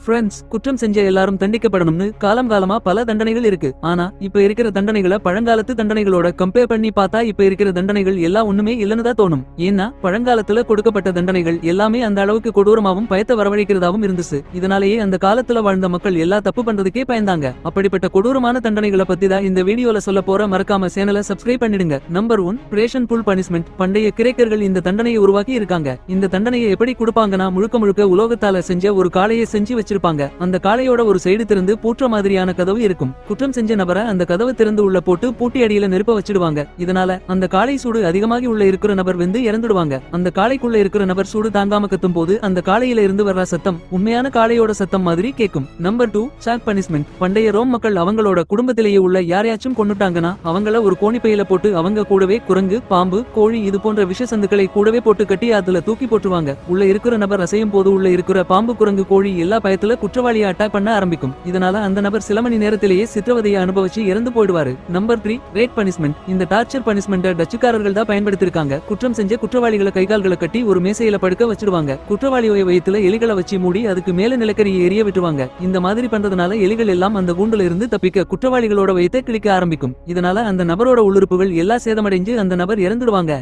Friends, குற்றம் செஞ்ச எல்லாரும் தண்டிக்கப்படணும்னு காலமா பல தண்டனைகள் இருக்கு. ஆனா இப்ப இருக்கிற தண்டனைகளை பழங்காலத்து தண்டனைகளோட கம்பேர் பண்ணி பார்த்தா இப்ப இருக்கிற தண்டனைகள் எல்லாம் ஒண்ணுமே இல்லன்னு தான் தோணும். ஏன்னா பழங்காலத்துல கொடுக்கப்பட்ட தண்டனைகள் எல்லாமே அந்த அளவுக்கு கொடூரமாவும் பயத்தை வரவழைக்கிறதாவும் இருந்துச்சு. இதனாலேயே அந்த காலத்துல வாழ்ந்த மக்கள் எல்லா தப்பு பண்றதுக்கே பயந்தாங்க. அப்படிப்பட்ட கொடூரமான தண்டனைகளை பத்தி தான் இந்த வீடியோல சொல்ல போற. மறக்காம சேனலை சப்ஸ்கிரைப் பண்ணிடுங்க. நம்பர் 1, பிரேஷன் புல் பனிஷ்மெண்ட். பண்டைய கிரேக்கர்கள் இந்த தண்டனையை உருவாக்கி இருக்காங்க. இந்த தண்டனையை எப்படி கொடுப்பாங்கன்னா, முழுக்க உலோகத்தால செஞ்ச ஒரு காளையை செஞ்சு வச்சிருப்பாங்க. அந்த காளையோட ஒரு சைடு திறந்து பூற்ற மாதிரியான கதவு இருக்கும். குற்றம் செஞ்ச நபரை அந்த கதவு திறந்து உள்ள போட்டு பூட்டி அடியில நெருப்ப வச்சிடுவாங்க. இதனால அந்த காளை சூடு அதிகமாகி உள்ள இருக்கிற நபர் வெந்து இறந்துடுவாங்க. அந்த காளைக்குள்ள இருக்கிற நபர் சூடு தாங்காம கத்தும் போது அந்த காளையில இருந்து வர்ற சத்தம் உண்மையான காளையோட சத்தம் மாதிரி கேட்கும். Number 2, sack punishment. பண்டைய ரோம் மக்கள் அவங்களோட குடும்பத்திலேயே உள்ள யாரையாச்சும் கொன்னுட்டாங்கன்னா அவங்கள ஒரு கோணிப்பையில போட்டு அவங்க கூடவே குரங்கு, பாம்பு, கோழி இது போன்ற விஷ சந்துக்களை கூடவே போட்டு கட்டி அதுல தூக்கி போட்டுருவாங்க. உள்ள இருக்கிற நபர் அசையும் போது உள்ள இருக்கிற பாம்பு, குரங்கு, கோழி எல்லா பயத்துல குற்றவாளியை அட்டாக் பண்ண ஆரம்பிக்கும். இதனால அந்த நபர் சில மணி நேரத்திலேயே சித்திரவதையை அனுபவிச்சு இறந்து போயிடுவாரு. Number 3, rate punishment. இந்த டார்ச்சர் பனிஷ்மெண்ட் டச்சுக்காரர்கள் தான் பயன்படுத்திருக்காங்க. குற்றம் செஞ்ச குற்றவாளிகளை கைகால்களை கட்டி ஒரு மேசையில படுக்க வச்சிடுவாங்க. குற்றவாளியோட வயித்துல எலிகளை வச்சு மூடி அதுக்கு மேல நிலக்கரியை எரிய விட்டுருவாங்க. இந்த மாதிரி பண்றதுனால எலிகள் எல்லாம் அந்த கூண்டுல இருந்து தப்பிக்க குற்றவாளிகளோட வயித்தை கிழிக்க ஆரம்பிக்கும். இதனால அந்த நபரோட உள்ளுறுப்புகள் எல்லாம் சேதமடைஞ்சு அந்த நபர் இறந்துடுவாங்க.